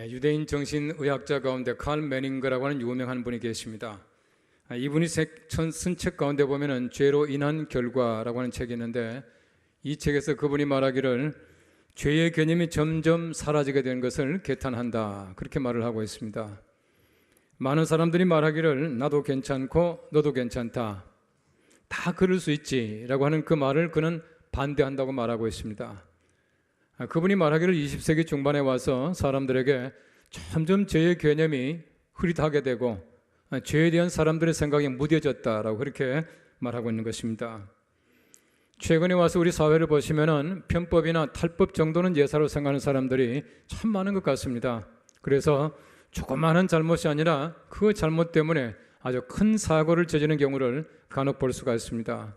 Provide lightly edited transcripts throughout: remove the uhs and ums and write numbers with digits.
유대인 정신의학자 가운데 칼 매닝거라고 하는 유명한 분이 계십니다. 이분이 쓴 책 가운데 보면은 죄로 인한 결과라고 하는 책이 있는데, 이 책에서 그분이 말하기를 죄의 개념이 점점 사라지게 되는 것을 개탄한다, 그렇게 말을 하고 있습니다. 많은 사람들이 말하기를 나도 괜찮고 너도 괜찮다, 다 그럴 수 있지 라고 하는 그 말을 그는 반대한다고 말하고 있습니다. 그분이 말하기를 20세기 중반에 와서 사람들에게 점점 죄의 개념이 흐릿하게 되고 죄에 대한 사람들의 생각이 무뎌졌다라고 그렇게 말하고 있는 것입니다. 최근에 와서 우리 사회를 보시면은 편법이나 탈법 정도는 예사로 생각하는 사람들이 참 많은 것 같습니다. 그래서 조그마한 잘못이 아니라 그 잘못 때문에 아주 큰 사고를 저지르는 경우를 간혹 볼 수가 있습니다.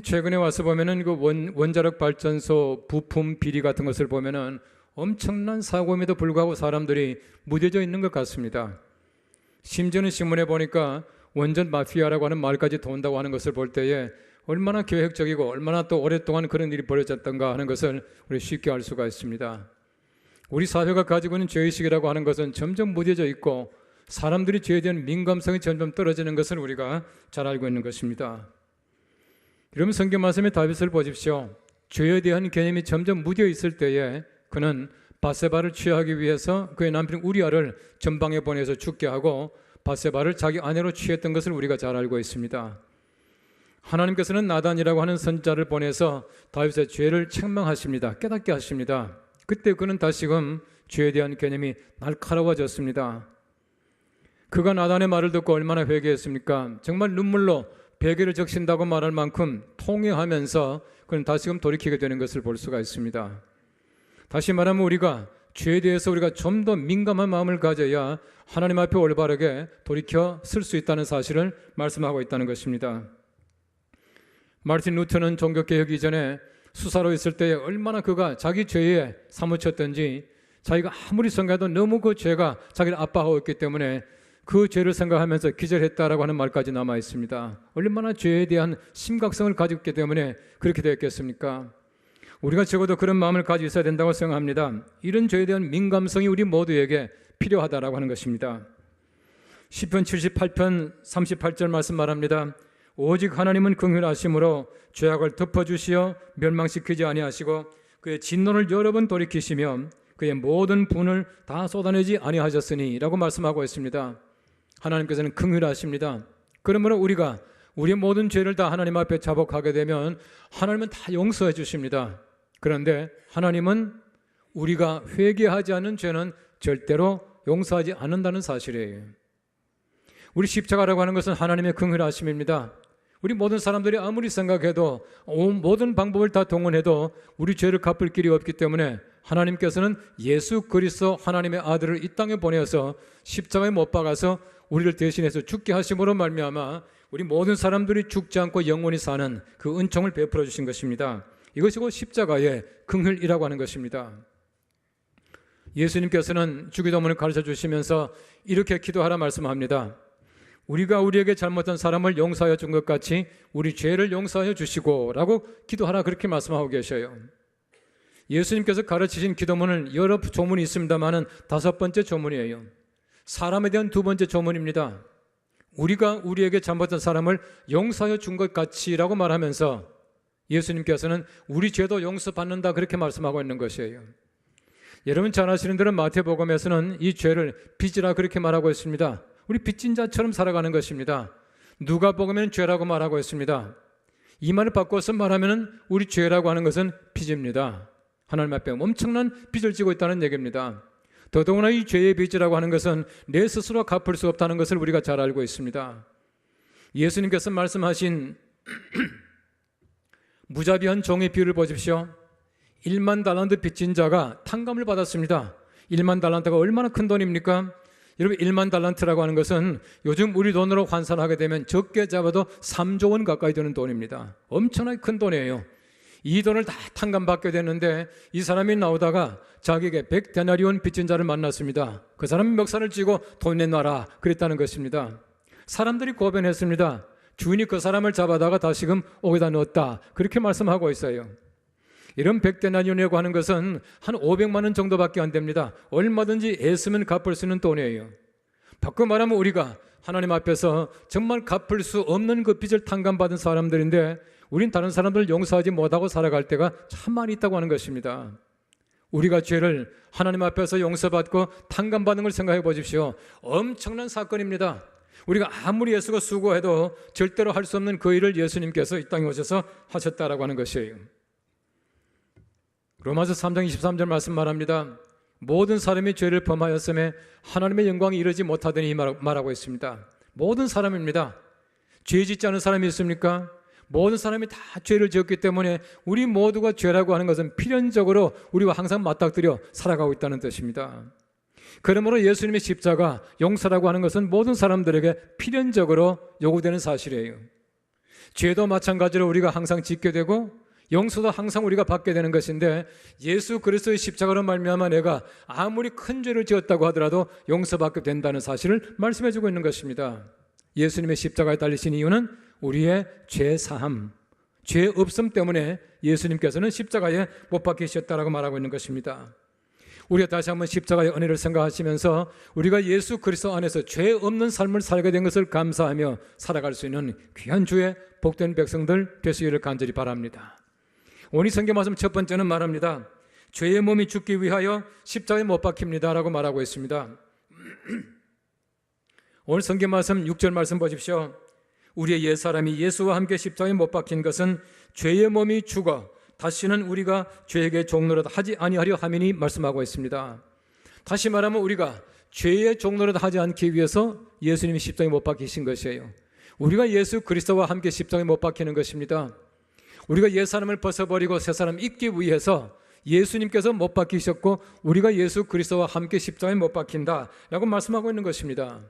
최근에 와서 보면은 그 원자력 발전소 부품 비리 같은 것을 보면은 엄청난 사고임에도 불구하고 사람들이 무뎌져 있는 것 같습니다. 심지어는 신문에 보니까 원전 마피아라고 하는 말까지 돈다고 하는 것을 볼 때에 얼마나 계획적이고 얼마나 또 오랫동안 그런 일이 벌어졌던가 하는 것을 우리 쉽게 알 수가 있습니다. 우리 사회가 가지고 있는 죄의식이라고 하는 것은 점점 무뎌져 있고 사람들이 죄에 대한 민감성이 점점 떨어지는 것을 우리가 잘 알고 있는 것입니다. 여러분, 성경 말씀의 다윗을 보십시오. 죄에 대한 개념이 점점 무뎌 있을 때에 그는 밧세바를 취하기 위해서 그의 남편 우리아를 전방에 보내서 죽게 하고 밧세바를 자기 아내로 취했던 것을 우리가 잘 알고 있습니다. 하나님께서는 나단이라고 하는 선자를 보내서 다윗의 죄를 책망하십니다. 깨닫게 하십니다. 그때 그는 다시금 죄에 대한 개념이 날카로워졌습니다. 그가 나단의 말을 듣고 얼마나 회개했습니까? 정말 눈물로 베개를 적신다고 말할 만큼 통회하면서 그는 다시금 돌이키게 되는 것을 볼 수가 있습니다. 다시 말하면 우리가 죄에 대해서 우리가 좀 더 민감한 마음을 가져야 하나님 앞에 올바르게 돌이켜 쓸 수 있다는 사실을 말씀하고 있다는 것입니다. 마르틴 루터는 종교개혁 이전에 수사로 있을 때 얼마나 그가 자기 죄에 사무쳤던지, 자기가 아무리 생각해도 너무 그 죄가 자기를 압박하고 있기 때문에 그 죄를 생각하면서 기절했다라고 하는 말까지 남아 있습니다. 얼마나 죄에 대한 심각성을 가지고 있기 때문에 그렇게 되었겠습니까? 우리가 적어도 그런 마음을 가지고 있어야 된다고 생각합니다. 이런 죄에 대한 민감성이 우리 모두에게 필요하다라고 하는 것입니다. 시편 78편 38절 말씀 말합니다. 오직 하나님은 긍휼하심으로 죄악을 덮어주시어 멸망시키지 아니하시고 그의 진노를 여러 번 돌이키시며 그의 모든 분을 다 쏟아내지 아니하셨으니 라고 말씀하고 있습니다. 하나님께서는 긍휼하십니다. 그러므로 우리가 우리의 모든 죄를 다 하나님 앞에 자복하게 되면 하나님은 다 용서해 주십니다. 그런데 하나님은 우리가 회개하지 않는 죄는 절대로 용서하지 않는다는 사실이에요. 우리 십자가라고 하는 것은 하나님의 긍휼하심입니다. 우리 모든 사람들이 아무리 생각해도 모든 방법을 다 동원해도 우리 죄를 갚을 길이 없기 때문에 하나님께서는 예수 그리스도 하나님의 아들을 이 땅에 보내어서 십자가에 못 박아서 우리를 대신해서 죽게 하심으로 말미암아 우리 모든 사람들이 죽지 않고 영원히 사는 그 은총을 베풀어 주신 것입니다. 이것이 곧 십자가의 긍휼이라고 하는 것입니다. 예수님께서는 주기도문을 가르쳐 주시면서 이렇게 기도하라 말씀합니다. 우리가 우리에게 잘못한 사람을 용서하여 준 것 같이 우리 죄를 용서하여 주시고 라고 기도하라, 그렇게 말씀하고 계셔요. 예수님께서 가르치신 기도문은 여러 조문이 있습니다만은 5번째 조문이에요. 사람에 대한 2번째 조문입니다. 우리가 우리에게 잘못한 사람을 용서하여 준 것 같이 라고 말하면서 예수님께서는 우리 죄도 용서받는다, 그렇게 말씀하고 있는 것이에요. 여러분 잘 아시는 대로 마태복음에서는 이 죄를 빚이라 그렇게 말하고 있습니다. 우리 빚진 자처럼 살아가는 것입니다. 누가복음에는 죄라고 말하고 있습니다. 이 말을 바꿔서 말하면 우리 죄라고 하는 것은 빚입니다. 하나님 앞에 엄청난 빚을 지고 있다는 얘기입니다. 더더구나 이 죄의 빚이라고 하는 것은 내 스스로 갚을 수 없다는 것을 우리가 잘 알고 있습니다. 예수님께서 말씀하신 무자비한 종의 비유를 보십시오. 1만 달란트 빚진 자가 탕감을 받았습니다. 1만 달란트가 얼마나 큰 돈입니까? 여러분, 1만 달란트라고 하는 것은 요즘 우리 돈으로 환산하게 되면 적게 잡아도 3조 원 가까이 되는 돈입니다. 엄청나게 큰 돈이에요. 이 돈을 다 탕감받게 됐는데 이 사람이 나오다가 자기에게 100데나리온 빚진 자를 만났습니다. 그 사람이 멱살을 쥐고 돈 내놔라 그랬다는 것입니다. 사람들이 고변했습니다. 주인이 그 사람을 잡아다가 다시금 옥에다 넣었다, 그렇게 말씀하고 있어요. 이런 100데나리온이라고 하는 것은 한 500만 원 정도밖에 안 됩니다. 얼마든지 애쓰면 갚을 수 있는 돈이에요. 바꿔 말하면 우리가 하나님 앞에서 정말 갚을 수 없는 그 빚을 탕감받은 사람들인데 우린 다른 사람들을 용서하지 못하고 살아갈 때가 참 많이 있다고 하는 것입니다. 우리가 죄를 하나님 앞에서 용서받고 탕감받는 걸 생각해 보십시오. 엄청난 사건입니다. 우리가 아무리 예수가 수고해도 절대로 할 수 없는 그 일을 예수님께서 이 땅에 오셔서 하셨다라고 하는 것이에요. 로마서 3장 23절 말씀 말합니다. 모든 사람이 죄를 범하였음에 하나님의 영광이 이르지 못하더니 말하고 있습니다. 모든 사람입니다. 죄 짓지 않은 사람이 있습니까? 모든 사람이 다 죄를 지었기 때문에 우리 모두가 죄라고 하는 것은 필연적으로 우리와 항상 맞닥뜨려 살아가고 있다는 뜻입니다. 그러므로 예수님의 십자가 용서라고 하는 것은 모든 사람들에게 필연적으로 요구되는 사실이에요. 죄도 마찬가지로 우리가 항상 짓게 되고 용서도 항상 우리가 받게 되는 것인데 예수 그리스도의 십자가로 말미암아 내가 아무리 큰 죄를 지었다고 하더라도 용서받게 된다는 사실을 말씀해 주고 있는 것입니다. 예수님의 십자가에 달리신 이유는 우리의 죄 사함, 죄 없음 때문에 예수님께서는 십자가에 못 박히셨다라고 말하고 있는 것입니다. 우리가 다시 한번 십자가의 은혜를 생각하시면서 우리가 예수 그리스도 안에서 죄 없는 삶을 살게 된 것을 감사하며 살아갈 수 있는 귀한 주의 복된 백성들 되시기를 간절히 바랍니다. 오늘 성경 말씀 첫 번째는 말합니다. 죄의 몸이 죽기 위하여 십자가에 못 박힙니다 라고 말하고 있습니다. 오늘 성경 말씀 6절 말씀 보십시오. 우리의 옛사람이 예수와 함께 십자가에 못 박힌 것은 죄의 몸이 죽어 다시는 우리가 죄에게 종노릇 하지 아니하려 함이니 말씀하고 있습니다. 다시 말하면 우리가 죄의 종노릇 하지 않기 위해서 예수님이 십자가에 못 박히신 것이에요. 우리가 예수 그리스도와 함께 십자가에 못 박히는 것입니다. 우리가 옛사람을 벗어버리고 새사람 입기 위해서 예수님께서 못 박히셨고 우리가 예수 그리스도와 함께 십자가에 못 박힌다라고 말씀하고 있는 것입니다.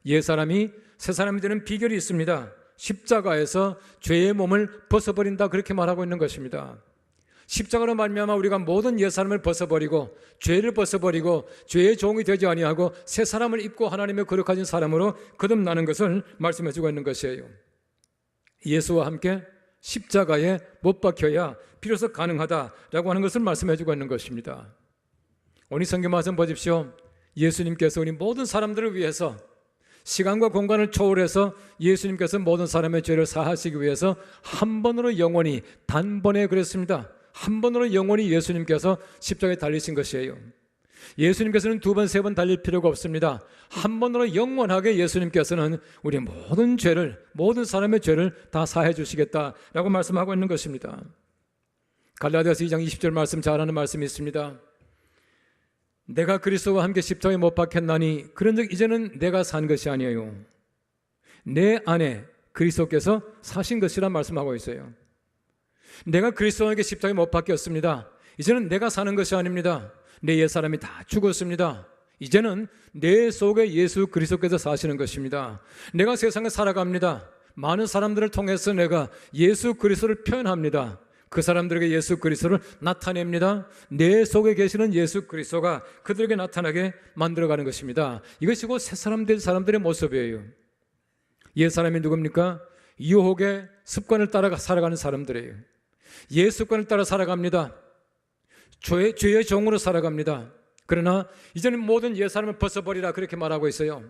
옛사람이 새사람이 되는 비결이 있습니다. 십자가에서 죄의 몸을 벗어버린다 그렇게 말하고 있는 것입니다. 십자가로 말미암아 우리가 모든 옛사람을 벗어버리고 죄를 벗어버리고 죄의 종이 되지 아니하고 새 사람을 입고 하나님의 거룩하신 사람으로 거듭나는 것을 말씀해 주고 있는 것이에요. 예수와 함께 십자가에 못 박혀야 비로소 가능하다라고 하는 것을 말씀해 주고 있는 것입니다. 오늘 성경 말씀 보십시오. 예수님께서 우리 모든 사람들을 위해서 시간과 공간을 초월해서 예수님께서 모든 사람의 죄를 사하시기 위해서 한 번으로 영원히 단번에 그랬습니다. 한 번으로 영원히 예수님께서 십자가에 달리신 것이에요. 예수님께서는 두 번, 세 번 달릴 필요가 없습니다. 한 번으로 영원하게 예수님께서는 우리 모든 죄를, 모든 사람의 죄를 다 사해 주시겠다라고 말씀하고 있는 것입니다. 갈라디아서 2장 20절 말씀 잘 아는 말씀이 있습니다. 내가 그리스도와 함께 십자가에 못 박혔나니 그런즉 이제는 내가 산 것이 아니에요. 내 안에 그리스도께서 사신 것이라 말씀하고 있어요. 내가 그리스도와 함께 십자가에 못 박혔습니다. 이제는 내가 사는 것이 아닙니다. 내 옛사람이 다 죽었습니다. 이제는 내 속에 예수 그리스도께서 사시는 것입니다. 내가 세상에 살아갑니다. 많은 사람들을 통해서 내가 예수 그리스도를 표현합니다. 그 사람들에게 예수 그리스도를 나타냅니다. 내 속에 계시는 예수 그리스도가 그들에게 나타나게 만들어가는 것입니다. 이것이 곧 새 사람 된 사람들의 모습이에요. 옛 사람이 누굽니까? 유혹의 습관을 따라 살아가는 사람들이에요. 옛 습관을 따라 살아갑니다. 죄의 종으로 살아갑니다. 그러나 이제는 모든 옛 사람을 벗어버리라 그렇게 말하고 있어요.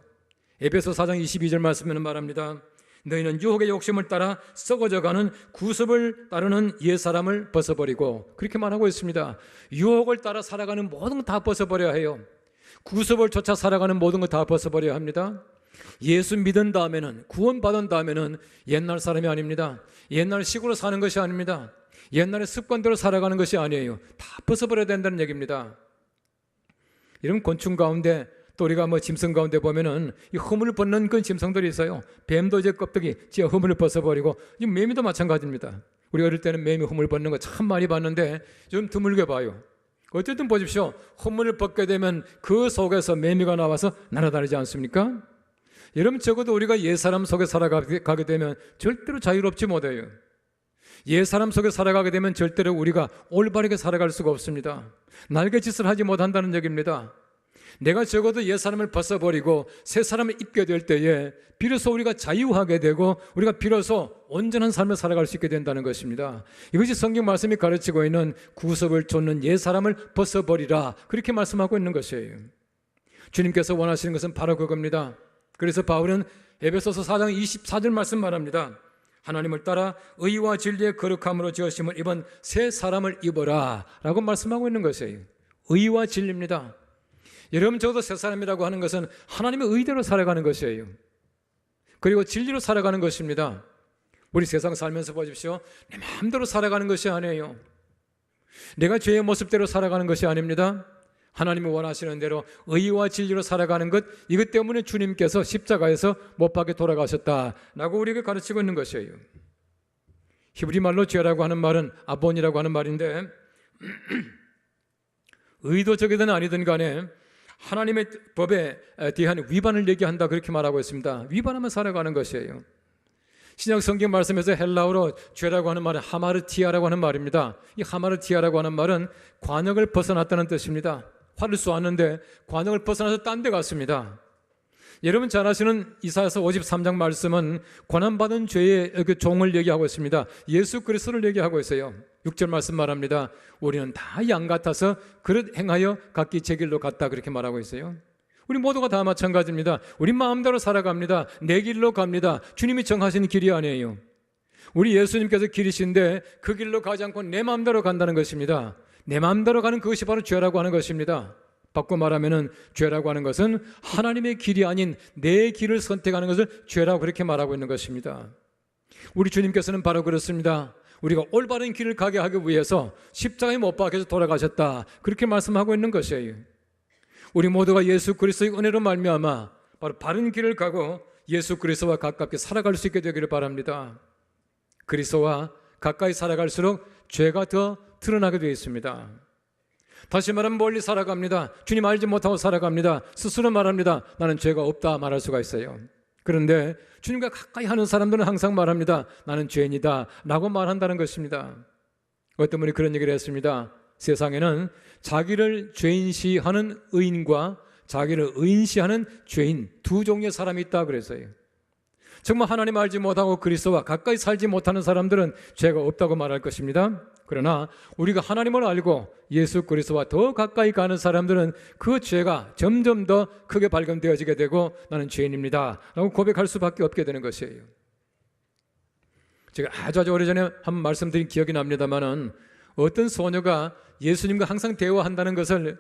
에베소 4장 22절 말씀에는 말합니다. 너희는 유혹의 욕심을 따라 썩어져가는 구습을 따르는 옛사람을 벗어버리고 그렇게 말하고 있습니다. 유혹을 따라 살아가는 모든 것 다 벗어버려야 해요. 구습을 쫓아 살아가는 모든 것 다 벗어버려야 합니다. 예수 믿은 다음에는, 구원받은 다음에는 옛날 사람이 아닙니다. 옛날 식으로 사는 것이 아닙니다. 옛날의 습관대로 살아가는 것이 아니에요. 다 벗어버려야 된다는 얘기입니다. 이런 곤충 가운데 또 우리가 짐승 가운데 보면은 이 허물을 벗는 그 짐승들이 있어요. 뱀도 이제 껍데기, 지 허물을 벗어버리고, 이 매미도 마찬가지입니다. 우리 어릴 때는 매미 허물 벗는 거 참 많이 봤는데 좀 드물게 봐요. 어쨌든 보십시오. 허물을 벗게 되면 그 속에서 매미가 나와서 날아다니지 않습니까? 여러분 적어도 우리가 옛사람 속에 살아가게 되면 절대로 자유롭지 못해요. 옛사람 속에 살아가게 되면 절대로 우리가 올바르게 살아갈 수가 없습니다. 날개짓을 하지 못한다는 얘기입니다. 내가 적어도 옛 사람을 벗어버리고 새 사람을 입게 될 때에 비로소 우리가 자유하게 되고 우리가 비로소 온전한 삶을 살아갈 수 있게 된다는 것입니다. 이것이 성경 말씀이 가르치고 있는 구습을 쫓는 옛 사람을 벗어버리라, 그렇게 말씀하고 있는 것이에요. 주님께서 원하시는 것은 바로 그겁니다. 그래서 바울은 에베소서 4장 24절 말씀 말합니다. 하나님을 따라 의와 진리의 거룩함으로 지으심을 입은 새 사람을 입어라 라고 말씀하고 있는 것이에요. 의와 진리입니다. 여러분, 저도 새 사람이라고 하는 것은 하나님의 의대로 살아가는 것이에요. 그리고 진리로 살아가는 것입니다. 우리 세상 살면서 보십시오. 내 마음대로 살아가는 것이 아니에요. 내가 죄의 모습대로 살아가는 것이 아닙니다. 하나님이 원하시는 대로 의와 진리로 살아가는 것, 이것 때문에 주님께서 십자가에서 못 박혀 돌아가셨다라고 우리에게 가르치고 있는 것이에요. 히브리 말로 죄라고 하는 말은 아본이라고 하는 말인데 의도적이든 아니든 간에 하나님의 법에 대한 위반을 얘기한다, 그렇게 말하고 있습니다. 위반하면 살아가는 것이에요. 신약 성경 말씀에서 헬라어로 죄라고 하는 말은 하마르티아라고 하는 말입니다. 이 하마르티아라고 하는 말은 관역을 벗어났다는 뜻입니다. 활을 쏘았는데 관역을 벗어나서 딴 데 갔습니다. 여러분 잘 아시는 이사야서 53장 말씀은 고난받은 죄의 그 종을 얘기하고 있습니다. 예수 그리스도를 얘기하고 있어요. 6절 말씀 말합니다. 우리는 다 양 같아서 그릇 행하여 각기 제 길로 갔다, 그렇게 말하고 있어요. 우리 모두가 다 마찬가지입니다. 우리 마음대로 살아갑니다. 내 길로 갑니다. 주님이 정하신 길이 아니에요. 우리 예수님께서 길이신데 그 길로 가지 않고 내 마음대로 간다는 것입니다. 내 마음대로 가는 그것이 바로 죄라고 하는 것입니다. 바꿔 말하면 죄라고 하는 것은 하나님의 길이 아닌 내 길을 선택하는 것을 죄라고 그렇게 말하고 있는 것입니다. 우리 주님께서는 바로 그렇습니다. 우리가 올바른 길을 가게 하기 위해서 십자가에 못 박혀서 돌아가셨다, 그렇게 말씀하고 있는 것이에요. 우리 모두가 예수 그리스도의 은혜로 말미암아 바로 바른 길을 가고 예수 그리스도와 가깝게 살아갈 수 있게 되기를 바랍니다. 그리스도와 가까이 살아갈수록 죄가 더 드러나게 되어 있습니다. 다시 말하면 멀리 살아갑니다. 주님 알지 못하고 살아갑니다. 스스로 말합니다. 나는 죄가 없다 말할 수가 있어요. 그런데 주님과 가까이 하는 사람들은 항상 말합니다. 나는 죄인이다 라고 말한다는 것입니다. 어떤 분이 그런 얘기를 했습니다. 세상에는 자기를 죄인시하는 의인과 자기를 의인시하는 죄인, 두 종류의 사람이 있다 그랬어요. 정말 하나님 알지 못하고 그리스도와 가까이 살지 못하는 사람들은 죄가 없다고 말할 것입니다. 그러나 우리가 하나님을 알고 예수 그리스도와 더 가까이 가는 사람들은 그 죄가 점점 더 크게 발견되어지게 되고 나는 죄인입니다 라고 고백할 수밖에 없게 되는 것이에요. 제가 아주 오래전에 한 말씀드린 기억이 납니다만은 어떤 소녀가 예수님과 항상 대화한다는 것을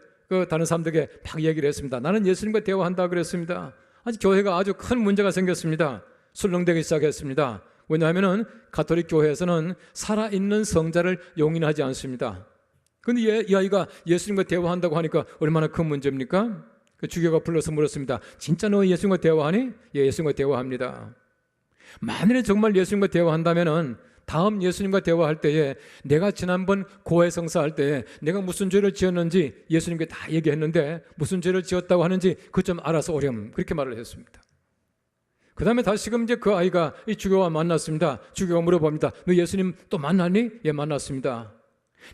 다른 사람들에게 막 얘기를 했습니다. 나는 예수님과 대화한다 그랬습니다. 아주 교회가 아주 큰 문제가 생겼습니다. 술렁대기 시작했습니다. 왜냐하면 가톨릭 교회에서는 살아있는 성자를 용인하지 않습니다. 그런데 이 아이가 예수님과 대화한다고 하니까 얼마나 큰 문제입니까? 주교가 불러서 물었습니다. 진짜 너 예수님과 대화하니? 예, 예수님과 대화합니다. 만일에 정말 예수님과 대화한다면 다음 예수님과 대화할 때에 내가 지난번 고해성사 할 때에 내가 무슨 죄를 지었는지 예수님께 다 얘기했는데 무슨 죄를 지었다고 하는지 그것 좀 알아서 오렴, 그렇게 말을 했습니다. 그 다음에 다시금 이제 그 아이가 이 주교와 만났습니다. 주교가 물어봅니다. 너 예수님 또 만났니? 예, 만났습니다.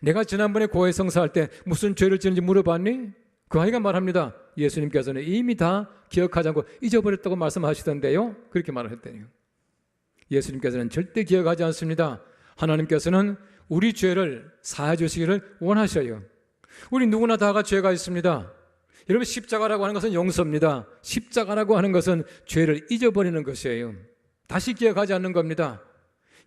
내가 지난번에 고해성사 할 때 무슨 죄를 지었는지 물어봤니? 그 아이가 말합니다. 예수님께서는 이미 다 기억하지 않고 잊어버렸다고 말씀하시던데요, 그렇게 말을 했대요. 예수님께서는 절대 기억하지 않습니다. 하나님께서는 우리 죄를 사해 주시기를 원하셔요. 우리 누구나 다가 죄가 있습니다. 여러분, 십자가라고 하는 것은 용서입니다. 십자가라고 하는 것은 죄를 잊어버리는 것이에요. 다시 기억하지 않는 겁니다.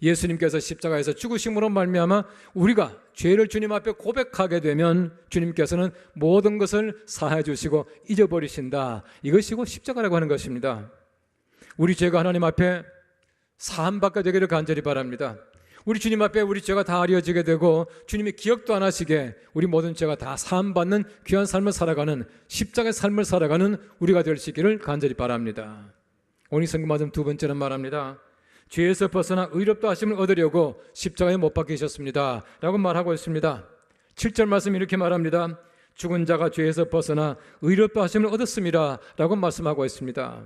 예수님께서 십자가에서 죽으심으로 말미암아 우리가 죄를 주님 앞에 고백하게 되면 주님께서는 모든 것을 사해 주시고 잊어버리신다. 이것이고 십자가라고 하는 것입니다. 우리 죄가 하나님 앞에 사함받게 되기를 간절히 바랍니다. 우리 주님 앞에 우리 죄가 다 알려지게 되고 주님이 기억도 안 하시게 우리 모든 죄가 다 사함받는 귀한 삶을 살아가는 십자가의 삶을 살아가는 우리가 될 수 있기를 간절히 바랍니다. 오늘 성경 말씀 두 번째는 말합니다. 죄에서 벗어나 의롭다 하심을 얻으려고 십자가에 못 박히셨습니다 라고 말하고 있습니다. 7절 말씀 이렇게 말합니다. 죽은 자가 죄에서 벗어나 의롭다 하심을 얻었습니다 라고 말씀하고 있습니다.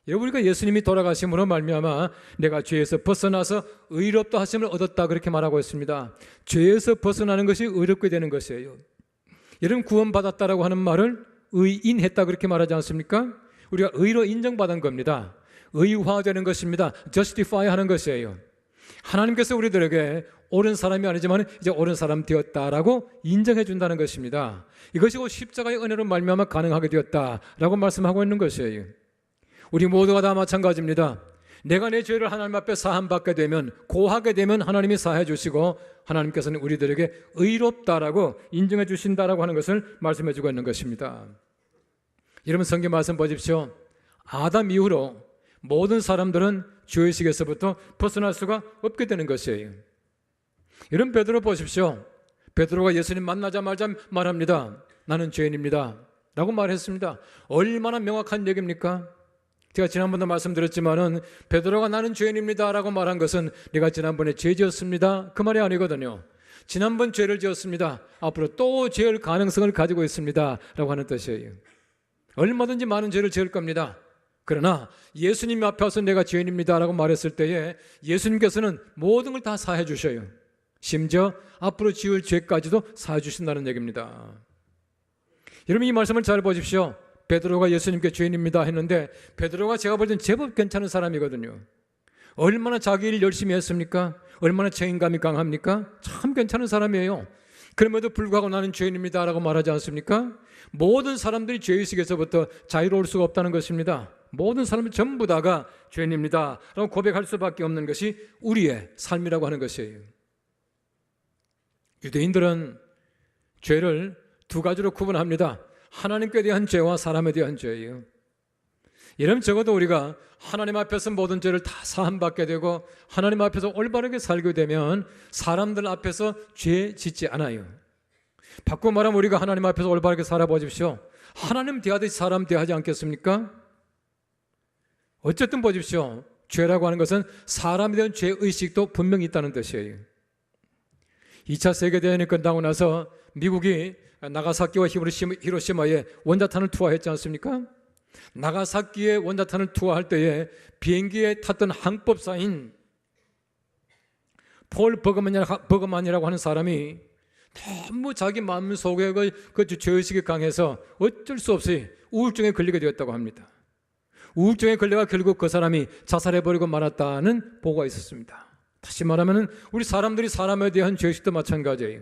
여러분, 우리가 예수님이 돌아가심으로 말미암아 내가 죄에서 벗어나서 의롭다 하심을 얻었다, 그렇게 말하고 있습니다. 죄에서 벗어나는 것이 의롭게 되는 것이에요. 여러분, 구원받았다라고 하는 말을 의인했다 그렇게 말하지 않습니까? 우리가 의로 인정받은 겁니다. 의화되는 것입니다. justify 하는 것이에요. 하나님께서 우리들에게 옳은 사람이 아니지만 이제 옳은 사람 되었다라고 인정해 준다는 것입니다. 이것이 곧 십자가의 은혜로 말미암아 가능하게 되었다라고 말씀하고 있는 것이에요. 우리 모두가 다 마찬가지입니다. 내가 내 죄를 하나님 앞에 사함받게 되면, 고하게 되면 하나님이 사해 주시고 하나님께서는 우리들에게 의롭다라고 인정해 주신다라고 하는 것을 말씀해 주고 있는 것입니다. 여러분 성경 말씀 보십시오. 아담 이후로 모든 사람들은 죄의식에서부터 벗어날 수가 없게 되는 것이에요. 여러분 베드로 보십시오. 베드로가 예수님 만나자마자 말합니다. 나는 죄인입니다 라고 말했습니다. 얼마나 명확한 얘기입니까? 제가 지난번도 말씀드렸지만은 베드로가 나는 죄인입니다 라고 말한 것은 내가 지난번에 죄 지었습니다 그 말이 아니거든요. 지난번 죄를 지었습니다, 앞으로 또 지을 가능성을 가지고 있습니다 라고 하는 뜻이에요. 얼마든지 많은 죄를 지을 겁니다. 그러나 예수님 앞에 와서 내가 죄인입니다 라고 말했을 때에 예수님께서는 모든 걸 다 사해 주셔요. 심지어 앞으로 지을 죄까지도 사해 주신다는 얘기입니다. 여러분 이 말씀을 잘 보십시오. 베드로가 예수님께 죄인입니다 했는데 베드로가 제가 볼 땐 제법 괜찮은 사람이거든요. 얼마나 자기 일 열심히 했습니까? 얼마나 책임감이 강합니까? 참 괜찮은 사람이에요. 그럼에도 불구하고 나는 죄인입니다 라고 말하지 않습니까? 모든 사람들이 죄의식에서부터 자유로울 수가 없다는 것입니다. 모든 사람들 전부 다가 죄인입니다 라고 고백할 수밖에 없는 것이 우리의 삶이라고 하는 것이에요. 유대인들은 죄를 두 가지로 구분합니다. 하나님께 대한 죄와 사람에 대한 죄예요. 이러면 적어도 우리가 하나님 앞에서 모든 죄를 다 사함받게 되고 하나님 앞에서 올바르게 살게 되면 사람들 앞에서 죄 짓지 않아요. 바꾸어 말하면 우리가 하나님 앞에서 올바르게 살아보십시오. 하나님 대하듯이 사람 대하지 않겠습니까? 어쨌든 보십시오. 죄라고 하는 것은 사람에 대한 죄의식도 분명히 있다는 뜻이에요. 2차 세계대전이 끝나고 나서 미국이 나가사키와 히로시마에 원자탄을 투하했지 않습니까? 나가사키에 원자탄을 투하할 때에 비행기에 탔던 항법사인 폴 버그만이라고 하는 사람이 너무 자기 마음속에 그 죄의식이 강해서 어쩔 수 없이 우울증에 걸리게 되었다고 합니다. 우울증에 걸려가 결국 그 사람이 자살해버리고 말았다는 보고가 있었습니다. 다시 말하면 우리 사람들이 사람에 대한 죄의식도 마찬가지예요.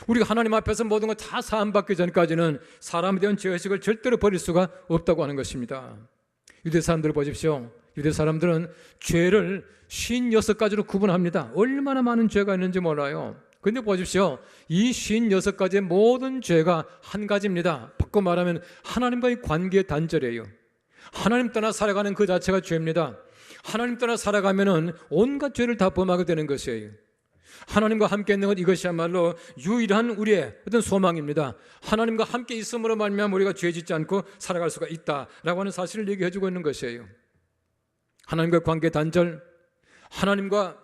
우리가 하나님 앞에서 모든 걸 다 사함받기 전까지는 사람에 대한 죄의식을 절대로 버릴 수가 없다고 하는 것입니다. 유대 사람들을 보십시오. 유대 사람들은 죄를 56가지로 구분합니다. 얼마나 많은 죄가 있는지 몰라요. 그런데 보십시오. 이 56가지의 모든 죄가 한 가지입니다. 바꿔 말하면 하나님과의 관계의 단절이에요. 하나님 떠나 살아가는 그 자체가 죄입니다. 하나님 떠나 살아가면은 온갖 죄를 다 범하게 되는 것이에요. 하나님과 함께 있는 것, 이것이야말로 유일한 우리의 어떤 소망입니다. 하나님과 함께 있음으로 말미암아 우리가 죄 짓지 않고 살아갈 수가 있다라고 하는 사실을 얘기해 주고 있는 것이에요. 하나님과 관계 단절, 하나님과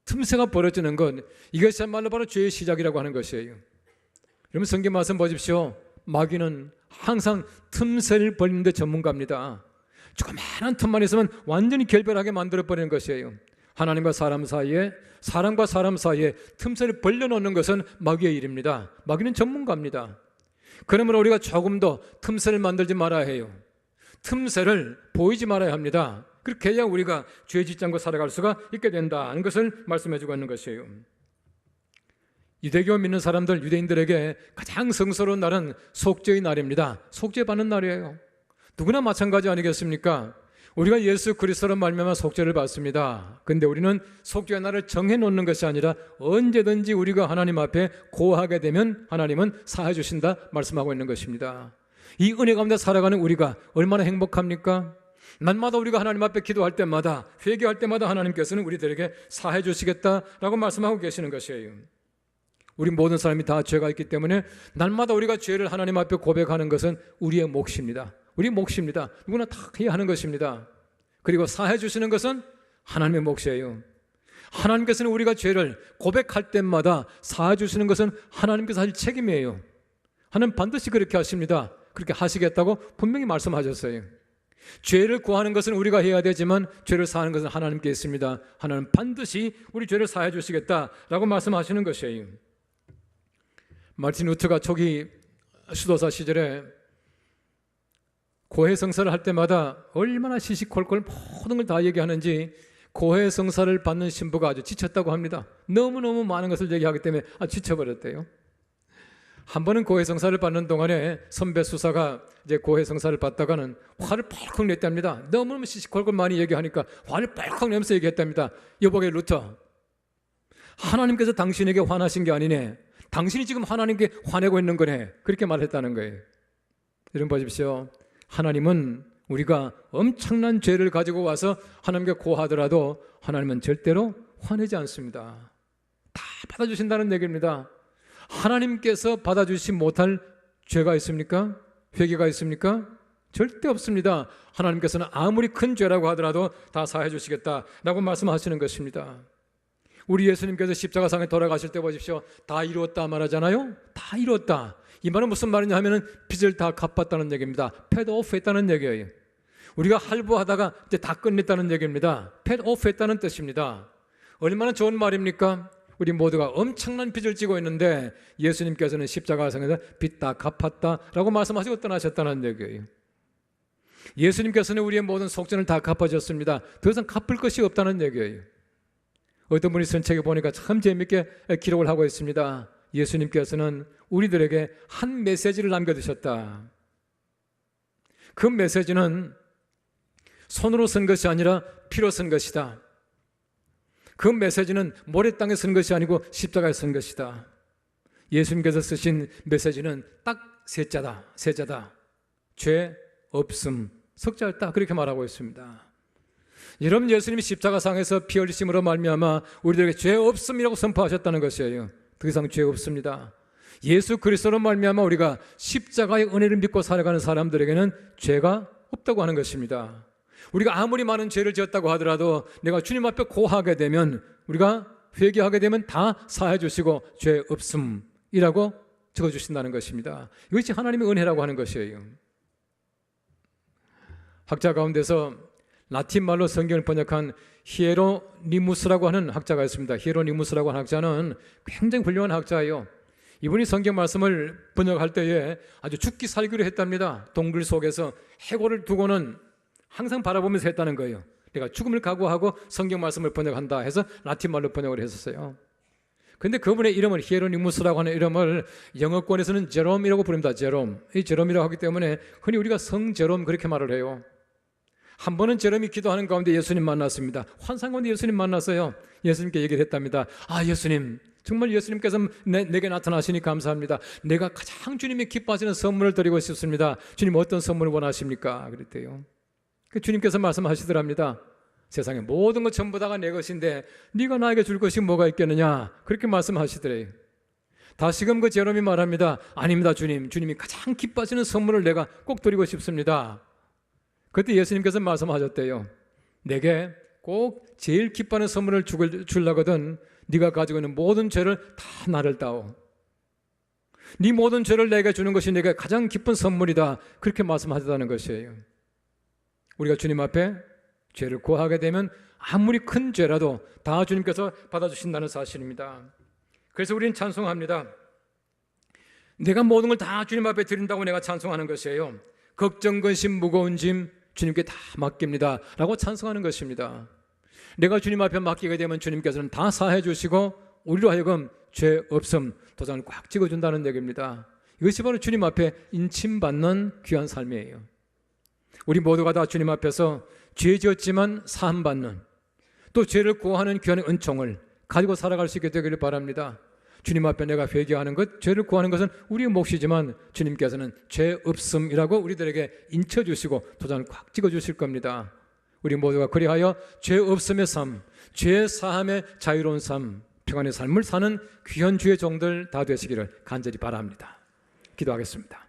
틈새가 벌어지는 것, 이것이야말로 바로 죄의 시작이라고 하는 것이에요. 여러분 성경 말씀 보십시오. 마귀는 항상 틈새를 벌리는 데 전문가입니다. 조그마한 틈만 있으면 완전히 결별하게 만들어버리는 것이에요. 하나님과 사람 사이에, 사람과 사람 사이에 틈새를 벌려놓는 것은 마귀의 일입니다. 마귀는 전문가입니다. 그러므로 우리가 조금 더 틈새를 만들지 말아야 해요. 틈새를 보이지 말아야 합니다. 그렇게 해야 우리가 죄 짓지 않고 살아갈 수가 있게 된다는 것을 말씀해주고 있는 것이에요. 유대교 믿는 사람들, 유대인들에게 가장 성스러운 날은 속죄의 날입니다. 속죄받는 날이에요. 누구나 마찬가지 아니겠습니까? 우리가 예수 그리스도로 말미암아 속죄를 받습니다. 그런데 우리는 속죄의 날을 정해놓는 것이 아니라 언제든지 우리가 하나님 앞에 고하게 되면 하나님은 사해 주신다 말씀하고 있는 것입니다. 이 은혜 가운데 살아가는 우리가 얼마나 행복합니까? 날마다 우리가 하나님 앞에 기도할 때마다, 회개할 때마다 하나님께서는 우리들에게 사해 주시겠다라고 말씀하고 계시는 것이에요. 우리 모든 사람이 다 죄가 있기 때문에 날마다 우리가 죄를 하나님 앞에 고백하는 것은 우리의 몫입니다. 우리 몫입니다. 누구나 다 해야 하는 것입니다. 그리고 사해 주시는 것은 하나님의 몫이에요. 하나님께서는 우리가 죄를 고백할 때마다 사해 주시는 것은 하나님께서 하실 책임이에요. 하나님 반드시 그렇게 하십니다. 그렇게 하시겠다고 분명히 말씀하셨어요. 죄를 구하는 것은 우리가 해야 되지만 죄를 사하는 것은 하나님께 있습니다. 하나님 반드시 우리 죄를 사해 주시겠다라고 말씀하시는 것이에요. 마르틴 루터가 초기 수도사 시절에 고해성사를 할 때마다 얼마나 시시콜콜 모든 걸 다 얘기하는지 고해성사를 받는 신부가 아주 지쳤다고 합니다. 너무너무 많은 것을 얘기하기 때문에 지쳐버렸대요. 한 번은 고해성사를 받는 동안에 선배 수사가 이제 고해성사를 받다가는 화를 펄컥 냈답니다. 너무너무 시시콜콜 많이 얘기하니까 화를 펄컥 내면서 얘기했답니다. 여보게 루터, 하나님께서 당신에게 화나신 게 아니네. 당신이 지금 하나님께 화내고 있는 거네. 그렇게 말했다는 거예요. 여러분 보십시오. 하나님은 우리가 엄청난 죄를 가지고 와서 하나님께 고하더라도 하나님은 절대로 화내지 않습니다. 다 받아주신다는 얘기입니다. 하나님께서 받아주시 못할 죄가 있습니까? 회개가 있습니까? 절대 없습니다. 하나님께서는 아무리 큰 죄라고 하더라도 다 사해 주시겠다라고 말씀하시는 것입니다. 우리 예수님께서 십자가상에 돌아가실 때 보십시오. 다 이루었다 말하잖아요. 다 이루었다. 이 말은 무슨 말이냐 하면은 빚을 다 갚았다는 얘기입니다. paid off 했다는 얘기예요. 우리가 할부하다가 이제 다 끝냈다는 얘기입니다. paid off 했다는 뜻입니다. 얼마나 좋은 말입니까? 우리 모두가 엄청난 빚을 지고 있는데 예수님께서는 십자가상에서 빚 다 갚았다라고 말씀하시고 떠나셨다는 얘기예요. 예수님께서는 우리의 모든 속전을 다 갚아줬습니다. 더 이상 갚을 것이 없다는 얘기예요. 어떤 분이 쓴 책에 보니까 참 재미있게 기록을 하고 있습니다. 예수님께서는 우리들에게 한 메시지를 남겨두셨다. 그 메시지는 손으로 쓴 것이 아니라 피로 쓴 것이다. 그 메시지는 모래 땅에 쓴 것이 아니고 십자가에 쓴 것이다. 예수님께서 쓰신 메시지는 딱 세 자다. 죄 없음, 석자였다. 그렇게 말하고 있습니다. 여러분, 예수님이 십자가상에서 피 흘리심으로 말미암아 우리들에게 죄 없음이라고 선포하셨다는 것이에요. 더 이상 죄 없습니다. 예수 그리스도로 말미암아 우리가 십자가의 은혜를 믿고 살아가는 사람들에게는 죄가 없다고 하는 것입니다. 우리가 아무리 많은 죄를 지었다고 하더라도 내가 주님 앞에 고하게 되면, 우리가 회개하게 되면 다 사해 주시고 죄 없음이라고 적어주신다는 것입니다. 이것이 하나님의 은혜라고 하는 것이에요. 학자 가운데서 라틴 말로 성경을 번역한 히에로니무스라고 하는 학자가 있습니다. 히에로니무스라고 하는 학자는 굉장히 훌륭한 학자예요. 이분이 성경 말씀을 번역할 때에 아주 죽기 살기로 했답니다. 동굴 속에서 해골을 두고는 항상 바라보면서 했다는 거예요. 내가 죽음을 각오하고 성경 말씀을 번역한다 해서 라틴 말로 번역을 했었어요. 그런데 그분의 이름을, 히에로니무스라고 하는 이름을 영어권에서는 제롬이라고 부릅니다. 제롬. 이 제롬이라고 하기 때문에 흔히 우리가 성 제롬 그렇게 말을 해요. 한 번은 제롬이 기도하는 가운데 예수님 만났습니다. 환상 가운데 예수님 만났어요. 예수님께 얘기를 했답니다. 예수님, 정말 예수님께서 내게 나타나시니 감사합니다. 내가 가장 주님이 기뻐하시는 선물을 드리고 싶습니다. 주님, 어떤 선물을 원하십니까? 그랬대요. 주님께서 말씀하시더랍니다. 세상의 모든 것 전부 다가 내 것인데 네가 나에게 줄 것이 뭐가 있겠느냐? 그렇게 말씀하시더래요. 다시금 그 제롬이 말합니다. 아닙니다, 주님. 주님이 가장 기뻐하시는 선물을 내가 꼭 드리고 싶습니다. 그때 예수님께서 말씀하셨대요. 내게 꼭 제일 기뻐하는 선물을 주려거든 네가 가지고 있는 모든 죄를 다 나를 따오. 네 모든 죄를 내게 주는 것이 내게 가장 기쁜 선물이다. 그렇게 말씀하셨다는 것이에요. 우리가 주님 앞에 죄를 고하게 되면 아무리 큰 죄라도 다 주님께서 받아주신다는 사실입니다. 그래서 우리는 찬송합니다. 내가 모든 걸 다 주님 앞에 드린다고 내가 찬송하는 것이에요. 걱정, 근심, 무거운 짐 주님께 다 맡깁니다 라고 찬송하는 것입니다. 내가 주님 앞에 맡기게 되면 주님께서는 다 사해 주시고 우리로 하여금 죄 없음 도장을 꽉 찍어준다는 얘기입니다. 이것이 바로 주님 앞에 인침받는 귀한 삶이에요. 우리 모두가 다 주님 앞에서 죄 지었지만 사함받는, 또 죄를 구하는 귀한 은총을 가지고 살아갈 수 있게 되기를 바랍니다. 주님 앞에 내가 회개하는 것, 죄를 구하는 것은 우리의 몫이지만 주님께서는 죄 없음이라고 우리들에게 인쳐주시고 도장을 꽉 찍어주실 겁니다. 우리 모두가 그리하여 죄 없음의 삶, 죄 사함의 자유로운 삶, 평안의 삶을 사는 귀한 주의 종들 다 되시기를 간절히 바랍니다. 기도하겠습니다.